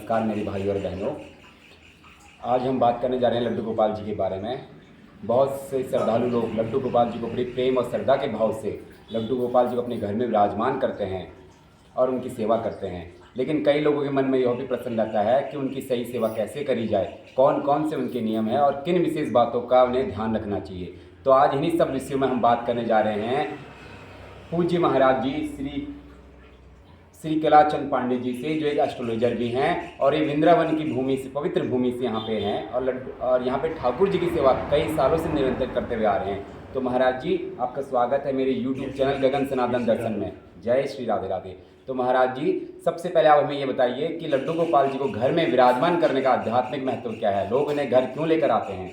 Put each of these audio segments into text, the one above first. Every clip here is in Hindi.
नमस्कार मेरे भाई और बहनों। आज हम बात करने जा रहे हैं लड्डू गोपाल जी के बारे में। बहुत से श्रद्धालु लोग लड्डू गोपाल जी को बड़ी प्रेम और श्रद्धा के भाव से लड्डू गोपाल जी को अपने घर में विराजमान करते हैं और उनकी सेवा करते हैं। लेकिन कई लोगों के मन में यह भी प्रश्न रहता है कि उनकी सही सेवा कैसे करी जाए, कौन कौन से उनके नियम हैं और किन विशेष बातों का उन्हें ध्यान रखना चाहिए। तो आज इन्हीं सब विषयों में हम बात करने जा रहे हैं पूज्य महाराज जी श्री कलाचंद पांडे जी से, जो एक एस्ट्रोलॉजर भी हैं और ये वृंदावन की भूमि से, पवित्र भूमि से यहाँ पे हैं और यहाँ पे ठाकुर जी की सेवा कई सालों से निरंतर करते हुए आ रहे हैं। तो महाराज जी, आपका स्वागत है मेरे यूट्यूब चैनल गगन सनातन दर्शन में। जय श्री राधे राधे। तो महाराज जी, सबसे पहले आप हमें ये बताइए कि लड्डू गोपाल जी को घर में विराजमान करने का आध्यात्मिक महत्व क्या है, लोग इन्हें घर क्यों लेकर आते हैं?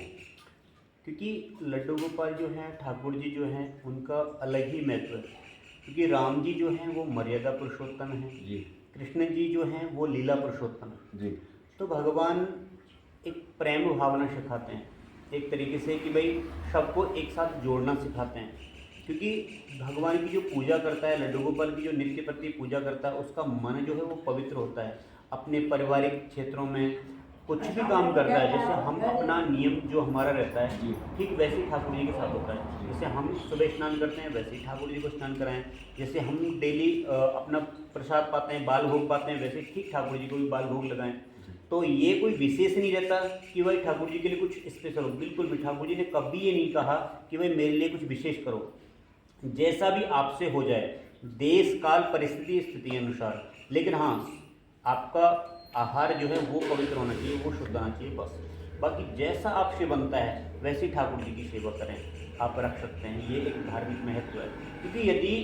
क्योंकि लड्डू गोपाल जो हैं, ठाकुर जी जो हैं, उनका अलग ही महत्व है। क्योंकि राम जी जो हैं वो मर्यादा पुरुषोत्तम हैं जी, कृष्ण जी जो हैं वो लीला पुरुषोत्तम हैं जी। तो भगवान एक प्रेम भावना सिखाते हैं, एक तरीके से कि भाई सबको एक साथ जोड़ना सिखाते हैं। क्योंकि भगवान की जो पूजा करता है, लड्डू गोपाल की जो नित्य प्रति पूजा करता है, उसका मन जो है वो पवित्र होता है। अपने पारिवारिक क्षेत्रों में कुछ भी काम करता है, जैसे हम अपना नियम जो हमारा रहता है ठीक वैसे ही ठाकुर जी के साथ होता है। जैसे हम सुबह स्नान करते हैं वैसे ही ठाकुर जी को स्नान कराएं। जैसे हम डेली अपना प्रसाद पाते हैं, बाल भोग पाते हैं, वैसे ठीक ठाकुर जी को भी बाल भोग लगाएं। तो ये कोई विशेष नहीं रहता कि भाई ठाकुर जी के लिए कुछ स्पेशल हो। बिल्कुल भी ठाकुर जी ने कभी ये नहीं कहा कि भाई मेरे लिए कुछ विशेष करो। जैसा भी आपसे हो जाए, देश काल परिस्थिति स्थिति अनुसार। लेकिन हाँ, आपका आहार जो है वो पवित्र होना चाहिए, वो शुद्ध होना चाहिए, बस। बाकी जैसा आपसे बनता है वैसे ही ठाकुर जी की सेवा करें, आप रख सकते हैं। ये एक धार्मिक महत्व है। क्योंकि यदि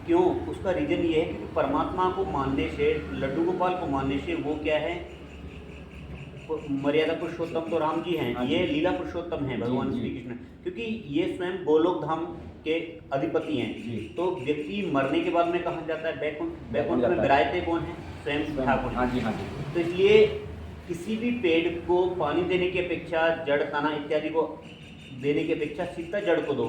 क्यों, उसका रीज़न ये है क्योंकि परमात्मा को मानने से, लड्डू गोपाल को मानने से वो क्या है, मर्यादा पुरुषोत्तम तो राम जी हैं, ये लीला पुरुषोत्तम हैं भगवान श्री कृष्ण। क्योंकि ये स्वयं गोलोक धाम के अधिपति हैं। तो व्यक्ति मरने के बाद में कहाँ जाता है? बैकुंठ। बैकुंठ में विराजते कौन है? स्वयं ठाकुर। हाँ जी, हाँ जी। तो इसलिए किसी भी पेड़ को पानी देने की अपेक्षा, जड़ तना इत्यादि को देने की अपेक्षा सीधा जड़ को दो।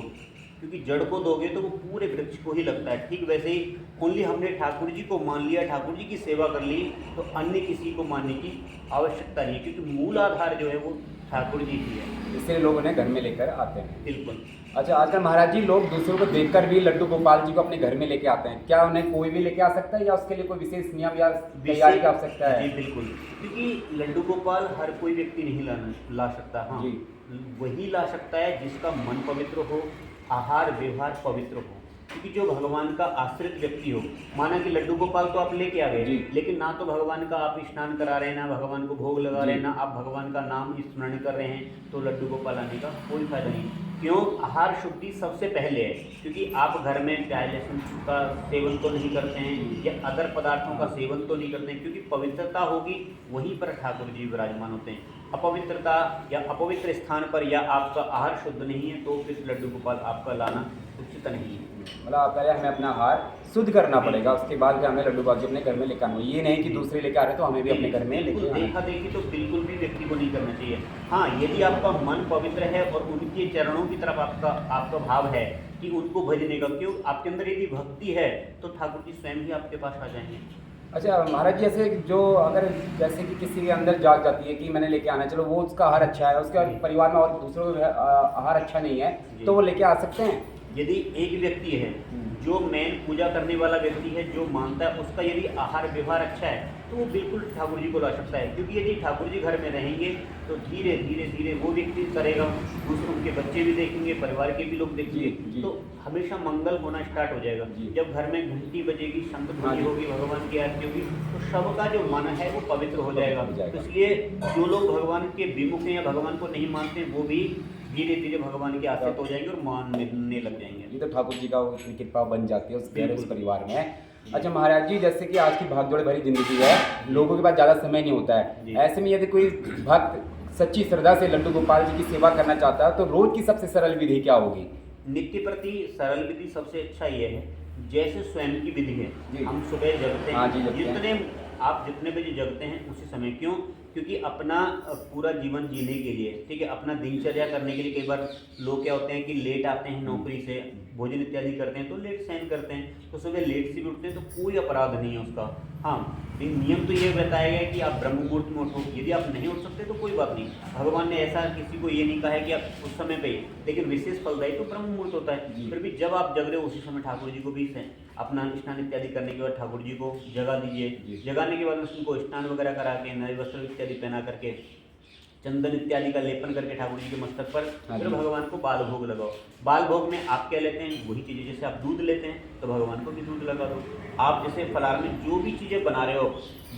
क्योंकि जड़ को दोगे तो वो पूरे वृक्ष को ही लगता है। ठीक वैसे ही ओनली हमने ठाकुर जी को मान लिया, ठाकुर जी की सेवा कर ली, तो अन्य किसी को मानने की आवश्यकता नहीं है। क्योंकि मूल आधार जो है वो ठाकुर जी ही है। इसलिए लोग उन्हें घर में लेकर आते हैं। बिल्कुल। अच्छा, आजकल महाराज जी लोग दूसरों को देखकर भी लड्डू गोपाल जी को अपने घर में लेके आते हैं। क्या उन्हें कोई भी लेके आ सकता है या उसके लिए कोई विशेष नियम या तैयारी की आवश्यकता है? जी बिल्कुल। क्योंकि लड्डू गोपाल हर कोई व्यक्ति नहीं ला सकता। हाँ, वही ला सकता है जिसका मन पवित्र हो, आहार व्यवहार पवित्र हो। क्योंकि जो भगवान का आश्रित व्यक्ति हो, माना कि लड्डू गोपाल तो आप लेके आ गए, लेकिन ना तो भगवान का आप स्नान करा रहे हैं, ना भगवान को भोग लगा रहे हैं, ना आप भगवान का नाम स्मरण कर रहे हैं, तो लड्डू गोपाल आने का कोई फायदा नहीं। क्यों? आहार शुद्धि सबसे पहले है। क्योंकि आप घर में प्याज लहसुन का सेवन तो नहीं करते हैं या अदर पदार्थों का सेवन तो नहीं करते हैं। क्योंकि पवित्रता होगी वहीं पर ठाकुर जी विराजमान होते हैं। अपवित्रता या अपवित्र स्थान पर या आपका आहार शुद्ध नहीं है तो फिर लड्डू गोपाल आपका लाना उचित नहीं है। मतलब पहले हमें अपना आहार शुद्ध करना पड़ेगा, उसके बाद हमें लड्डू गोपाल जी अपने घर में लेकर आना। ये नहीं कि दूसरे लेके आ रहे तो हमें भी अपने घर में लेके आना। देखा देखी तो बिल्कुल भी व्यक्ति को नहीं करना चाहिए। हाँ, यदि आपका मन पवित्र है और उनके चरणों की तरफ आपका भाव है कि उनको भजने का, क्यों आपके अंदर यदि भक्ति है तो ठाकुर जी स्वयं ही आपके पास आ जाएंगे। अच्छा महाराज जी, ऐसे जो अगर जैसे कि किसी के अंदर जाग जाती है कि मैंने लेके आना, चलो वो उसका आहार अच्छा है, उसके परिवार में और दूसरों का आहार अच्छा नहीं है, तो वो लेके आ सकते हैं? यदि एक व्यक्ति है जो मेन पूजा करने वाला व्यक्ति है, जो मानता है, उसका यदि आहार व्यवहार अच्छा है तो वो बिल्कुल ठाकुर जी को ला सकता है। क्योंकि यदि ठाकुर जी घर में रहेंगे तो धीरे धीरे धीरे वो व्यक्ति करेगा, दूसरे उनके बच्चे भी देखेंगे, परिवार के भी लोग देखेंगे, तो हमेशा मंगल होना स्टार्ट हो जाएगा। जब घर में घंटी बजेगी, शंख ध्वनि होगी, भगवान की आरती होगी, तो सबका जो मन है वो पवित्र हो जाएगा। तो इसलिए जो लोग भगवान के विमुख हैं या भगवान को नहीं मानते, वो भी धीरे धीरे भगवान के आश्रित हो जाएंगे और मानने लग जाएंगे। ये तो ठाकुर जी का कृपा बन जाती है उस परिवार में। अच्छा महाराज जी, जैसे कि आज की भागदौड़ भरी जिंदगी है, लोगों के पास ज़्यादा समय नहीं होता है, ऐसे में यदि कोई भक्त सच्ची श्रद्धा से लड्डू गोपाल जी की सेवा करना चाहता है तो रोज की सबसे सरल विधि क्या होगी? नित्य प्रति सरल विधि सबसे अच्छा ये है, जैसे स्वयं की विधि है। हम सुबह जगते हैं, आप जितने बजे जगते हैं उसी समय। क्यों? क्योंकि अपना पूरा जीवन जीने के लिए, ठीक है, अपना दिनचर्या करने के लिए कई बार लोग क्या होते हैं कि लेट आते हैं नौकरी से, भोजन इत्यादि करते हैं तो लेट सहन करते हैं, तो सुबह लेट से भी उठते हैं तो कोई अपराध नहीं है उसका। हाँ, लेकिन नियम तो ये बताया गया है कि आप ब्रह्म मुहूर्त में उठो। यदि आप नहीं उठ सकते तो कोई बात नहीं, भगवान ने ऐसा किसी को ये नहीं कहा है कि आप उस समय पे, लेकिन विशेष फलदायी तो ब्रह्म मुहूर्त होता है। फिर भी जब आप जग रहे हो उसी समय ठाकुर जी को भी अपना स्नान इत्यादि करने के बाद ठाकुर जी को जगा दीजिए। जगाने के बाद उनको स्नान वगैरह करा के नए वस्त्र इत्यादि पहना करके चंदन इत्यादि का लेपन करके ठाकुर जी के मस्तक पर फिर भगवान को बाल भोग लगाओ। बाल भोग में आप क्या लेते हैं, वही चीज़ें, जैसे आप दूध लेते हैं तो भगवान को भी दूध लगा दो। आप जैसे फलाहार में जो भी चीज़ें बना रहे हो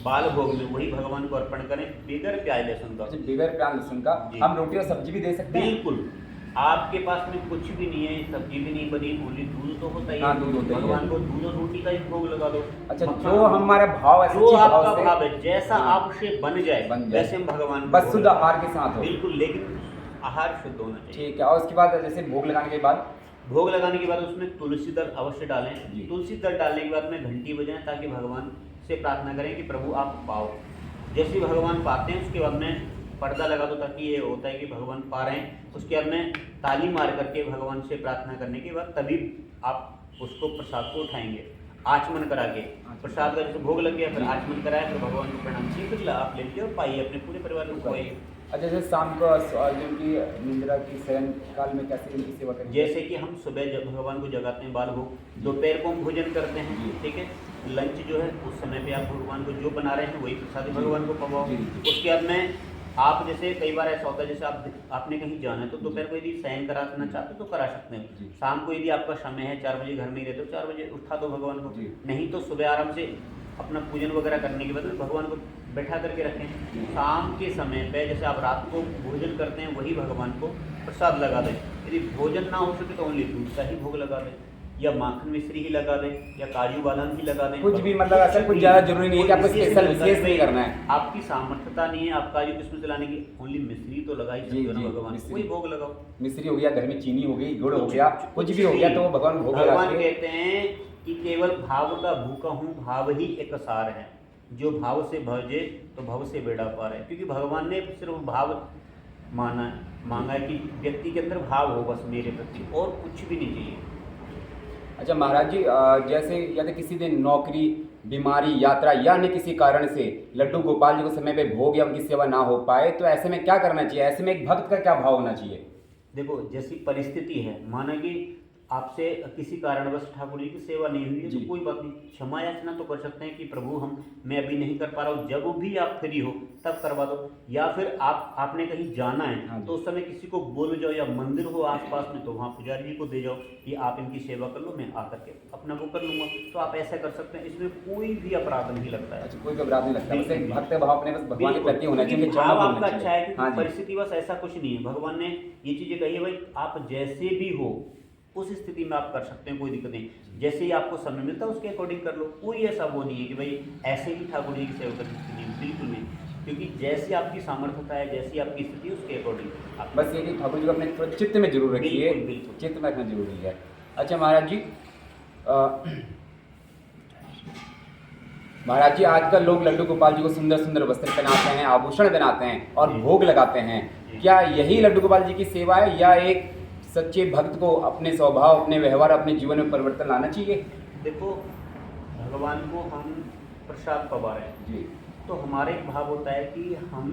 बाल भोग में वही भगवान को अर्पण करें बगैर प्याज लहसुन का। बगैर प्याज लहसुन का हम रोटी और सब्जी भी दे सकते हैं। बिल्कुल, आपके पास में कुछ भी नहीं है, सब्जी भी नहीं बनी, ओनली दूध तो होता ही है। हाँ, दूध होता ही है। भगवान को दूध और रोटी का ही भोग लगा दो। अच्छा, जो हमारा भाव है, जो सच्ची आपका से, भाव है, जैसा आपसे बन जाए वैसे हम भगवान को बस भोग शुद्ध लगाएं। आहार के साथ हो। बिल्कुल, लेकिन आहार शुद्ध होना चाहिए। ठीक है, और उसके बाद जैसे भोग लगाने के बाद भोग लगाने के बाद उसमें तुलसी दल अवश्य जी। डालें। तुलसी दल डालने के बाद में घंटी बजाएं ताकि भगवान से प्रार्थना करें कि प्रभु आप पाओ। जैसे ही भगवान पाते हैं उसके बाद में पर्दा लगा दो, ताकि ये होता है कि भगवान पा रहे हैं। उसके बाद में ताली मार करके भगवान से प्रार्थना करने के बाद तभी आप उसको प्रसाद को उठाएंगे, आचमन करा के। प्रसाद का जैसे भोग लग गया, फिर आचमन कराया, फिर भगवान को प्रणाम किए, फिर आप ले लीजिए और पाइए, अपने पूरे परिवार को खुआइए। अच्छा, जैसे शाम को जिनकी निद्रा की शयन काल में कैसे उनकी सेवा करें? जैसे कि हम सुबह जब भगवान को जगाते हैं बाल भोग, दोपहर को हम भोजन करते हैं, ठीक है। लंच जो है उस समय पे आप भगवान को जो बना रहे हैं वही प्रसाद भगवान को पवाओ। उसके बाद में आप जैसे कई बार ऐसा होता है, जैसे आपने कहीं जाना है तो दोपहर को यदि शयन कराना चाहते हो तो करा सकते हैं। शाम को यदि आपका समय है 4 बजे घर में ही रहते हो, 4 बजे उठा दो भगवान को। नहीं तो सुबह आराम से अपना पूजन वगैरह करने के बाद में भगवान को बैठा करके रखें। शाम के समय पे जैसे आप रात को भोजन करते हैं वही भगवान को प्रसाद लगा दें। यदि भोजन ना हो सके तो ओनली दूध का ही भोग लगा दें, या माखन मिश्री ही लगा दें, या काजू बादाम ही लगा दें। कुछ भी, मतलब ऐसा कुछ ज़्यादा जरूरी नहीं है कि आपको स्पेशल विशेष नहीं करना है। आपकी सामर्थ्यता नहीं है आप काजू किस्म चलाने की, ओनली मिश्री तो लगा ही सकते हो ना भगवान, कोई भोग लगाओ। मिश्री हो गया, घर में चीनी हो गई, गुड़ हो गया, कुछ भी हो गया तो वो भगवान भोग लगा भगवान के। कहते हैं कि केवल भाव का भूखा हूँ, भाव ही एक सार है। जो भाव से भजे तो भव से बेड़ा पार है। क्योंकि भगवान ने सिर्फ भाव मांगा है कि व्यक्ति के अंदर भाव हो बस मेरे प्रति, और कुछ भी नहीं चाहिए। अच्छा महाराज जी, जैसे यदि किसी दिन नौकरी, बीमारी, यात्रा या अन्य किसी कारण से लड्डू गोपाल जी को समय पे भोग या उनकी सेवा ना हो पाए तो ऐसे में क्या करना चाहिए? ऐसे में एक भक्त का क्या भाव होना चाहिए? देखो, जैसी परिस्थिति है, माना कि आपसे किसी कारणवश ठाकुर जी की सेवा नहीं हुई है तो कोई बात नहीं, क्षमा याचना तो कर सकते हैं कि प्रभु मैं अभी नहीं कर पा रहा हूँ, जब भी आप फ्री हो तब करवा दो। या फिर आपने कहीं जाना है तो उस समय किसी को बोल जाओ, या मंदिर हो आसपास में तो वहाँ पुजारी जी को दे जाओ कि आप इनकी सेवा कर लो, मैं आकर के अपना वो कर लूँगा। तो आप ऐसा कर सकते हैं, इसमें कोई भी अपराध नहीं लगता है। अच्छा, कोई अपराध नहीं लगता, बस एक भक्त भाव अपने बस भगवान के प्रति होना चाहिए। भाव आपका अच्छा है, क्योंकि परिस्थिति बस ऐसा कुछ नहीं है। भगवान ने ये चीज़ें कही है, भाई आप जैसे भी हो उस स्थिति में आप कर सकते हैं, कोई दिक्कत नहीं। जैसे ही आपको समय मिलता है उसके अकॉर्डिंग कर लो। कोई ऐसा वो नहीं है कि भाई ऐसे ही ठाकुर जी की सेवा करनी चाहिए, बिल्कुल नहीं। क्योंकि जैसी आपकी सामर्थ्यता है, जैसी आपकी स्थिति है उसके अकॉर्डिंग आप बस ये कि ठाकुर जी को अपने थोड़ा चित्त में जरूर रखिए, चित्त में रखना जरूरी है। अच्छा महाराज जी, महाराज जी आजकल लोग लड्डू गोपाल जी को सुंदर सुंदर वस्त्र पहनाते हैं, आभूषण बनाते हैं और भोग लगाते हैं। क्या यही लड्डू गोपाल जी की सेवा है, या एक सच्चे भक्त को अपने स्वभाव, अपने व्यवहार, अपने जीवन में परिवर्तन लाना चाहिए? देखो, भगवान को हम प्रसाद पवा रहे हैं जी, तो हमारे एक भाव होता है कि हम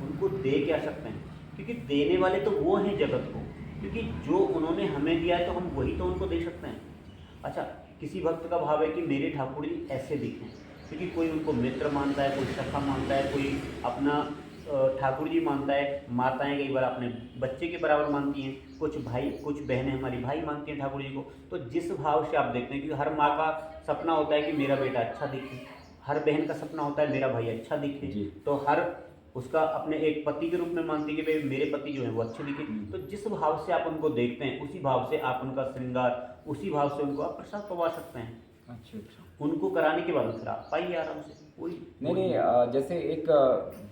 उनको दे क्या सकते हैं, क्योंकि देने वाले तो वो हैं जगत को। क्योंकि जो उन्होंने हमें दिया है तो हम वही तो उनको दे सकते हैं। अच्छा, किसी भक्त का भाव है कि मेरे ठाकुर जी ऐसे दिखें, क्योंकि कोई उनको मित्र मानता है, कोई सखा मानता है, कोई अपना ठाकुर जी मानता है। माताएं कई बार अपने बच्चे के बराबर मानती हैं, कुछ भाई, कुछ बहनें हमारी भाई मानती हैं ठाकुर जी को। तो जिस भाव से आप देखते हैं, क्योंकि हर माँ का सपना होता है कि मेरा बेटा अच्छा दिखे, हर बहन का सपना होता है मेरा भाई अच्छा दिखे, तो हर उसका अपने एक पति के रूप में मानती है कि भाई मेरे पति जो है वो अच्छे दिखे। तो जिस भाव से आप उनको देखते हैं उसी भाव से आप उनका श्रृंगार, उसी भाव से उनको आप प्रसाद पवा सकते हैं। अच्छा अच्छा। उनको कराने के बाद फिर आप पाइए आराम से, कोई नहीं, जैसे एक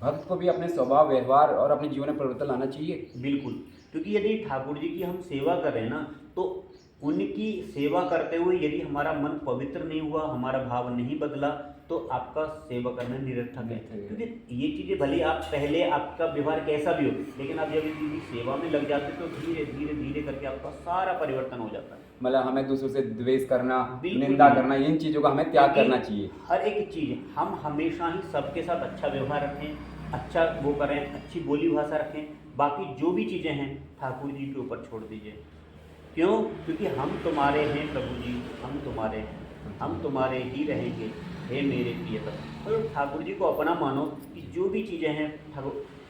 भक्त को भी अपने स्वभाव, व्यवहार और अपने जीवन में परिवर्तन लाना चाहिए। बिल्कुल, क्योंकि यदि ठाकुर जी की हम सेवा कर रहे हैं ना, तो उनकी सेवा करते हुए यदि हमारा मन पवित्र नहीं हुआ, हमारा भाव नहीं बदला, तो आपका सेवा करना निरर्थक है। निरर्थक है। क्योंकि ये चीज़ें भले आप पहले आपका व्यवहार कैसा भी हो, लेकिन आप जब इनकी सेवा में लग जाते हो तो धीरे धीरे धीरे करके आपका सारा परिवर्तन हो जाता है। मतलब हमें दूसरों से द्वेष करना, बिल्कुल निंदा नहीं। करना, इन चीज़ों का हमें त्याग करना चाहिए। हर एक चीज़ हम हमेशा ही सबके साथ अच्छा व्यवहार रखें, अच्छा वो करें, अच्छी बोली भाषा रखें। बाकी जो भी चीज़ें हैं ठाकुर जी के ऊपर छोड़ दीजिए। क्यों? क्योंकि हम तुम्हारे हैं प्रभु जी, हम तुम्हारे हैं, हम तुम्हारे ही रहेंगे हे मेरे प्रियतम। तो ठाकुर जी को अपना मानो कि जो भी चीज़ें हैं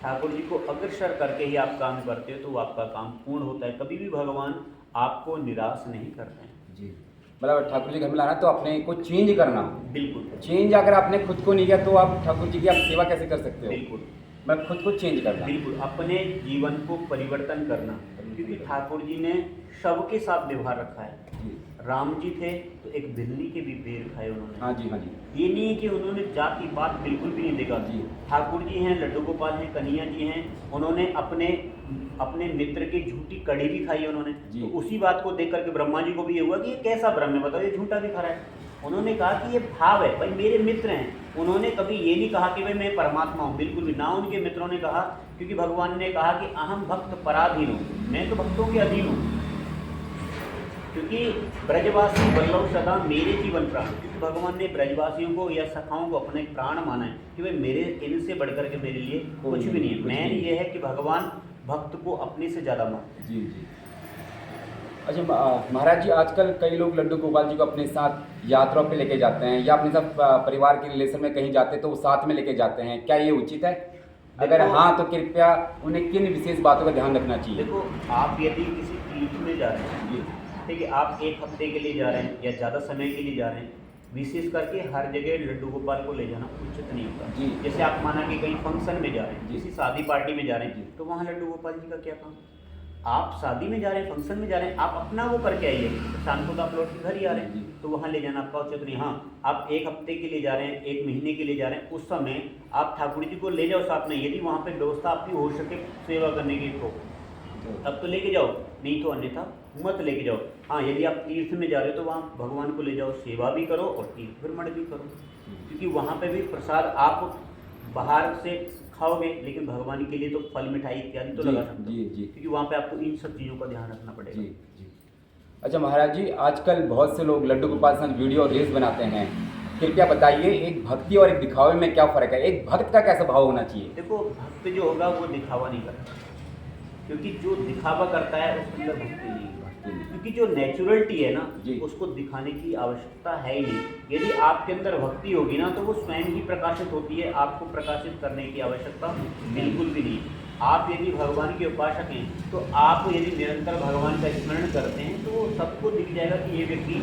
ठाकुर जी को अग्रसर करके ही आप काम करते हो तो वो आपका काम पूर्ण होता है। कभी भी भगवान आपको निराश नहीं करते हैं। जी, मतलब ठाकुर जी घर में लाना तो अपने को चेंज करना। बिल्कुल चेंज अगर आपने खुद को नहीं किया तो आप ठाकुर जी की आप सेवा कैसे कर सकते हो? बिल्कुल मैं खुद को चेंज करना। बिल्कुल अपने जीवन को परिवर्तन करना। क्योंकि ठाकुर जी ने सबके साथ व्यवहार रखा है। जी, राम जी थे तो एक बिल्ली के भी पैर खाए उन्होंने। हाँ जी, हाँ जी। ये नहीं है कि उन्होंने जाति पात बिल्कुल भी नहीं देखा। जी। ठाकुर जी हैं, लड्डू गोपाल हैं, कन्हैया जी हैं, उन्होंने अपने अपने मित्र की झूठी कड़ी भी खाई उन्होंने। जी। तो उसी बात को देख करके ब्रह्मा जी को भी ये हुआ कि ये कैसा ब्रह्म है, बताओ ये झूठा भी खा रहा है। उन्होंने कहा कि ये भाव है, भाई मेरे मित्र हैं। उन्होंने कभी ये नहीं कहा कि भाई मैं परमात्मा हूँ, बिल्कुल भी ना। उनके मित्रों ने कहा, क्योंकि भगवान ने कहा कि अहम भक्त पराधीन हूँ, मैं तो भक्तों के अधीन हूँ। क्योंकि ब्रजवासी वल्लभ सदा मेरे जीवन प्राण। क्योंकि भगवान ने ब्रजवासियों को या सखाओं को अपने प्राण माना है कि भाई मेरे इनसे बढ़कर के मेरे लिए कुछ भी नहीं है। मैंने ये है कि भगवान भक्त को अपने से ज़्यादा मानते हैं। जी जी। अच्छा महाराज जी, आजकल कई लोग लड्डू गोपाल जी को अपने साथ यात्रा पे लेके जाते हैं या अपने साथ परिवार के रिलेशन में कहीं जाते हैं तो वो साथ में लेके जाते हैं, क्या ये उचित है? अगर हाँ तो कृपया उन्हें किन विशेष बातों का ध्यान रखना चाहिए? देखो, आप यदि किसी तीर्थ में जा रहे हैं, जी, ठीक है, आप एक हफ्ते के लिए जा रहे हैं या ज़्यादा समय के लिए जा रहे हैं, विशेष करके हर जगह लड्डू गोपाल को ले जाना उचित नहीं होता। जी। जैसे आप माना कि कहीं फंक्शन में जा रहे हैं, जी। किसी शादी पार्टी में जा रहे जी। हैं, तो वहाँ लड्डू गोपाल जी का क्या काम? आप शादी में जा रहे हैं, फंक्शन में जा रहे हैं, आप अपना वो करके आइए, शाम को तो आप लौट के घर ही आ रहे जी। हैं, तो वहाँ ले जाना आपका उचित नहीं। हाँ, आप एक हफ्ते के लिए जा रहे हैं, एक महीने के लिए जा रहे हैं, उस समय आप ठाकुर जी को ले जाओ साथ में, यदि वहाँ पे व्यवस्था आपकी हो सके सेवा करने की तो तब तो लेके जाओ, नहीं तो अन्यथा मत लेके जाओ। हाँ, यदि आप तीर्थ में जा रहे हो तो वहाँ भगवान को ले जाओ, सेवा भी करो और तीर्थ भ्रमण भी करो। क्योंकि वहाँ पे भी प्रसाद आप बाहर से खाओगे, लेकिन भगवान के लिए तो फल मिठाई इत्यादि तो जी, लगा सकते हो। जी, जी। क्योंकि वहाँ पे आपको इन सब चीज़ों का ध्यान रखना पड़ेगा। जी जी। अच्छा महाराज जी, आजकल बहुत से लोग लड्डू गोपाल के साथ वीडियो और रील्स बनाते हैं, कृपया बताइए एक भक्ति और एक दिखावे में क्या फ़र्क है? एक भक्त का कैसा भाव होना चाहिए? देखो, भक्त जो होगा वो दिखावा नहीं करता, क्योंकि जो दिखावा करता है उसके अंदर भक्ति नहीं है। क्योंकि जो नेचुरलिटी है ना, जी। उसको दिखाने की आवश्यकता है ही नहीं। यदि आपके अंदर भक्ति होगी ना तो वो स्वयं ही प्रकाशित होती है, आपको प्रकाशित करने की आवश्यकता बिल्कुल भी नहीं। आप यदि भगवान के उपासक हैं तो आप यदि निरंतर भगवान का स्मरण करते हैं तो सबको दिख जाएगा कि ये व्यक्ति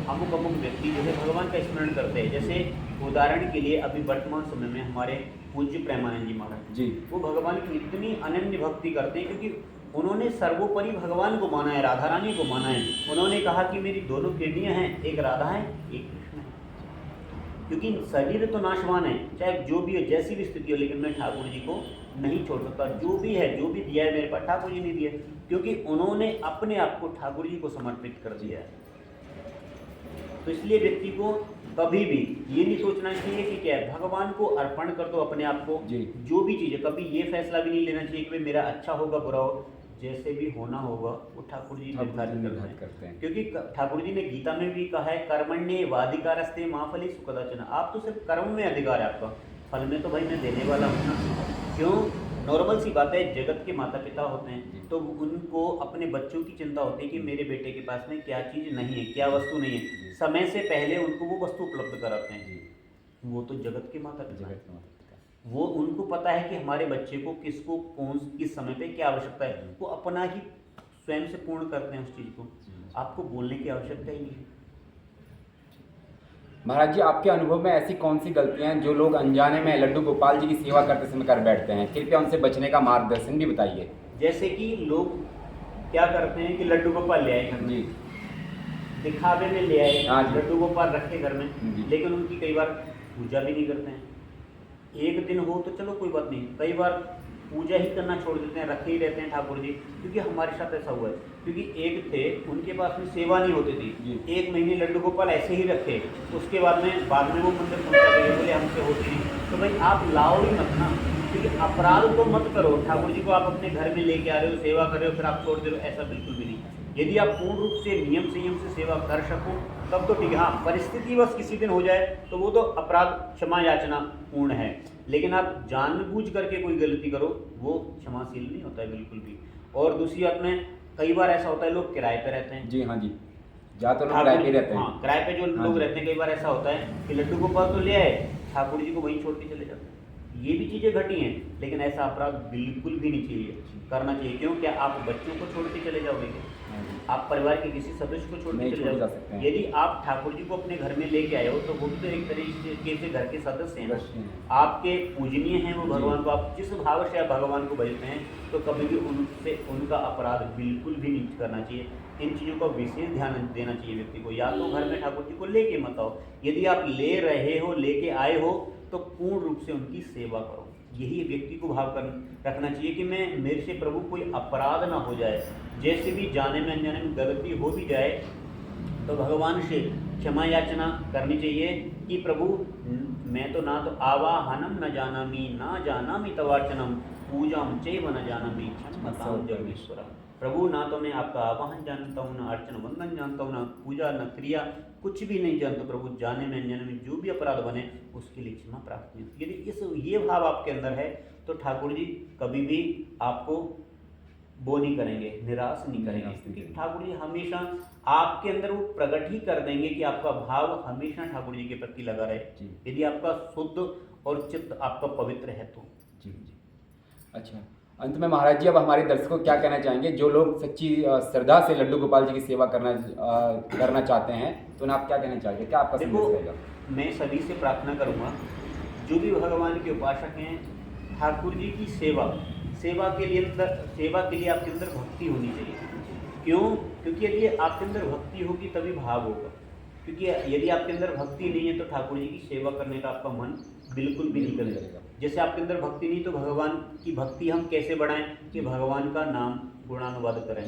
अमुक अमुक व्यक्ति जो है भगवान का स्मरण करते हैं। जैसे उदाहरण के लिए अभी वर्तमान समय में हमारे पूज्य प्रेमानंद जी महाराज जी। वो भगवान की इतनी अनन्य भक्ति करते हैं, क्योंकि उन्होंने सर्वोपरि भगवान को माना है, राधा रानी को माना है। उन्होंने कहा कि मेरी दोनों किडनियाँ हैं, एक राधा है एक कृष्ण है। क्योंकि शरीर तो नाशवान है, चाहे जो भी हो, जैसी भी स्थिति हो, लेकिन मैं ठाकुर जी को नहीं छोड़ सकता। जो भी है, जो भी दिया है मेरे पास, ठाकुर जी ने दिया है, क्योंकि उन्होंने अपने आप को ठाकुर जी को समर्पित कर दिया है। तो इसलिए व्यक्ति को कभी भी ये नहीं सोचना चाहिए कि क्या है, भगवान को अर्पण कर दो अपने आप को। जी। जो भी चीज़ है, कभी ये फैसला भी नहीं लेना चाहिए कि भाई मेरा अच्छा होगा बुरा हो, जैसे भी होना होगा वो ठाकुर जी निर्धारित करते हैं। क्योंकि ठाकुर जी ने गीता में भी कहा है, कर्मण्ये वाधिकारस्ते मां फले सुकदाचन। आप तो सिर्फ कर्म में अधिकार है आपका, फल में तो भाई मैं देने वाला हूँ ना। क्यों? नॉर्मल सी बात है, जगत के माता पिता होते हैं तो उनको अपने बच्चों की चिंता होती है कि मेरे बेटे के पास में क्या चीज़ नहीं है, क्या वस्तु नहीं है। समय से पहले उनको वो वस्तु उपलब्ध कराते हैं। वो तो जगत के माता पिता हैं। वो उनको पता है कि हमारे बच्चे को किसको कौन किस समय पे क्या आवश्यकता है, वो अपना ही स्वयं से पूर्ण करते हैं उस चीज़ को। आपको बोलने की आवश्यकता ही नहीं है। महाराज जी, आपके अनुभव में ऐसी कौन सी गलतियां हैं जो लोग अनजाने में लड्डू गोपाल जी की सेवा करते समय कर बैठते हैं? कृपया उनसे बचने का मार्गदर्शन भी बताइए। जैसे कि लोग क्या करते हैं कि लड्डू गोपाल ले आए घर में, जी दिखावे में ले आए, हाँ जी। लड्डू गोपाल रखे घर में, जी। लेकिन उनकी कई बार पूजा भी नहीं करते हैं। एक दिन हो तो चलो कोई बात नहीं, कई बार पूजा ही करना छोड़ देते हैं, रखे ही रहते हैं ठाकुर जी। क्योंकि हमारे साथ ऐसा हुआ है, क्योंकि एक थे उनके पास में सेवा नहीं होती थी, 1 महीने लड्डू गोपाल ऐसे ही रखे, उसके बाद में वो मंदिर पहुंचा गए, बोले हमसे होती नहीं। तो भाई आप लाओ ही मत ना, क्योंकि अपराध तो मत करो। ठाकुर जी को आप अपने घर में लेके आ रहे हो, सेवा कर रहे हो, फिर आप छोड़ दे रहे हो, ऐसा बिल्कुल भी नहीं। यदि आप पूर्ण रूप से नियम संयम से सेवा कर सको तब तो ठीक है। हाँ, परिस्थिति बस किसी दिन हो जाए तो वो तो अपराध क्षमा याचना पूर्ण है, लेकिन आप जानबूझ करके कोई गलती करो वो क्षमाशील नहीं होता है बिल्कुल भी। और दूसरी बात में, कई बार ऐसा होता है लोग किराए पे रहते हैं। जी हाँ जी, ज़्यादातर लोग किराए पे रहते हैं। हाँ, किराए पे जो हाँ लोग जी। रहते हैं, कई बार ऐसा होता है कि लड्डू गोपाल तो ले आए, ठाकुर जी को वहीं छोड़ के चले जाते हैं। ये भी चीज़ें घटी हैं, लेकिन ऐसा अपराध बिल्कुल भी नहीं चाहिए करना चाहिए। क्यों? क्या आप बच्चों को छोड़ के चले जाओगे क्या? हाँ जी। आप परिवार के किसी सदस्य को छोड़ के नहीं चले छोड़ जा जाओगे? सकते हैं। यदि आप ठाकुर जी को अपने घर में लेके आए हो तो वो भी तो एक तरीके से घर के सदस्य हैं, सदस्य हैं। आपके पूजनीय हैं वो जी। भगवान को। आप जिस भाव से आप भगवान को भजते हैं तो कभी भी उनसे उनका अपराध बिल्कुल भी नहीं करना चाहिए। इन चीज़ों का विशेष ध्यान देना चाहिए व्यक्ति को। या तो घर में ठाकुर जी को लेके मत आओ, यदि आप ले रहे हो, लेके आए हो तो पूर्ण रूप से उनकी सेवा करो। यही व्यक्ति को भाव रखना चाहिए कि मैं मेरे से प्रभु कोई अपराध ना हो जाए। जैसे भी जाने में अनजाने में गलती हो भी जाए तो भगवान से क्षमा याचना करनी चाहिए कि प्रभु मैं तो ना तो आवाहनम न जानामि ना जानामि तवार्चनम पूजाम चैव न जानामि क्षमतां जगदीश्वरम। प्रभु ना तो मैं आपका आवाहन जानता हूँ, ना अर्चन वंदन जानता हूँ, ना पूजा, ना क्रिया, कुछ भी नहीं जानता प्रभु। जाने में अनजाने में जो भी अपराध बने उसके लिए क्षमा प्रार्थना। यदि ये भाव आपके अंदर है तो ठाकुर जी कभी भी आपको वो नहीं करेंगे, निराश नहीं करेंगे। क्योंकि ठाकुर जी हमेशा आपके अंदर वो प्रकट ही कर देंगे कि आपका भाव हमेशा ठाकुर जी के प्रति लगा रहे, यदि आपका शुद्ध और चित्त आपका पवित्र है तो। जी जी। अच्छा, अंत में महाराज जी अब हमारे दर्शकों को क्या कहना चाहेंगे? जो लोग सच्ची श्रद्धा से लड्डू गोपाल जी की सेवा करना चाहते हैं तो उन्हें आप क्या कहना चाहेंगे? क्या आपका संदेश रहेगा? मैं सभी से प्रार्थना करूँगा, जो भी भगवान के उपासक हैं, ठाकुर जी की सेवा के लिए आपके अंदर भक्ति होनी चाहिए। क्यों? क्योंकि यदि आपके अंदर भक्ति होगी तभी भाव होगा। क्योंकि यदि आपके अंदर भक्ति नहीं है तो ठाकुर जी की सेवा करने का आपका मन बिल्कुल भी नहीं करेगा। जैसे आपके अंदर भक्ति नहीं तो भगवान की भक्ति हम कैसे बढ़ाएं कि भगवान का नाम गुणानुवाद करें।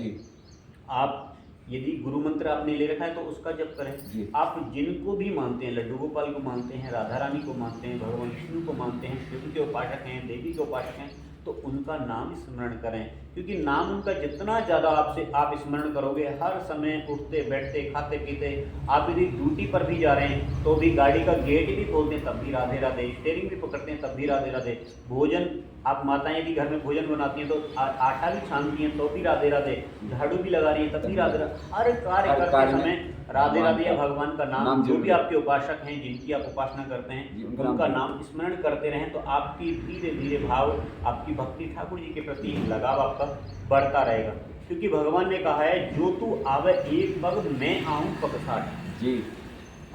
आप यदि गुरु मंत्र आपने ले रखा है तो उसका जप करें। आप जिनको भी मानते हैं, लड्डू गोपाल को मानते हैं, राधा रानी को मानते हैं, भगवान विष्णु को मानते हैं, शिव के उपासक हैं, देवी के उपासक हैं, तो उनका नाम स्मरण करें। क्योंकि नाम उनका जितना ज़्यादा आप स्मरण करोगे, हर समय उठते बैठते खाते पीते, आप यदि ड्यूटी पर भी जा रहे हैं तो भी गाड़ी का गेट भी खोलते हैं तब भी राधे राधे, स्टीयरिंग भी पकड़ते हैं तब भी राधे राधे, भोजन आप माताएं यदि घर में भोजन बनाती हैं तो आटा भी छानती हैं तो भी राधे राधे, झाड़ू भी लगा रही हैं तब भी राधे राधे, हर कार्य करते समय राधे राधे या भगवान का नाम, जो भी आपके उपासक हैं जिनकी आप उपासना करते हैं उनका नाम स्मरण करते रहें तो आपकी धीरे धीरे भाव, आपकी भक्ति ठाकुर जी के प्रति लगाव आपका बढ़ता रहेगा। क्योंकि भगवान ने कहा है जो तू आवे एक पग मैं आऊँ पग साठ। जी,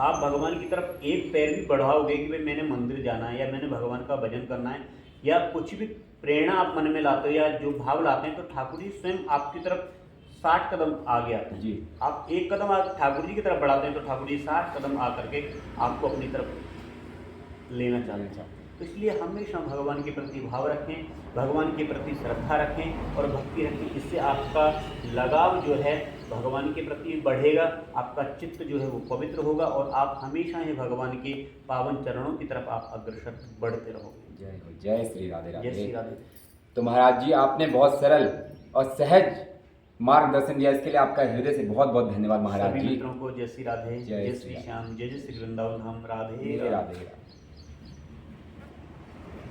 आप भगवान की तरफ एक पैर भी बढ़ाओगे कि भाई मैंने मंदिर जाना है या मैंने भगवान का भजन करना है या कुछ भी प्रेरणा आप मन में लाते हो या जो भाव लाते हैं तो ठाकुर जी स्वयं आपकी तरफ 60 कदम आगे आते हैं। जी। आप एक कदम ठाकुर जी की तरफ बढ़ाते हैं तो ठाकुर जी 60 कदम आ करके आपको अपनी तरफ लेना चाहते हैं। तो इसलिए हमेशा भगवान के प्रति भाव रखें, भगवान के प्रति श्रद्धा रखें और भक्ति रखें। इससे आपका लगाव जो है भगवान के प्रति बढ़ेगा, आपका चित्त जो है वो पवित्र होगा और आप हमेशा ही भगवान के पावन चरणों की तरफ आप अग्रसर बढ़ते रहोगे। जय हो, जय श्री राधे राधे। जय श्री राधे। तो महाराज जी आपने बहुत सरल और सहज मार्गदर्शन दिया, इसके लिए आपका हृदय से बहुत बहुत धन्यवाद महाराज सभी जी। मित्रों को जय श्री राधे, जय श्री श्याम, जय जय श्री वृंदावन धाम, राधे राधे राधे।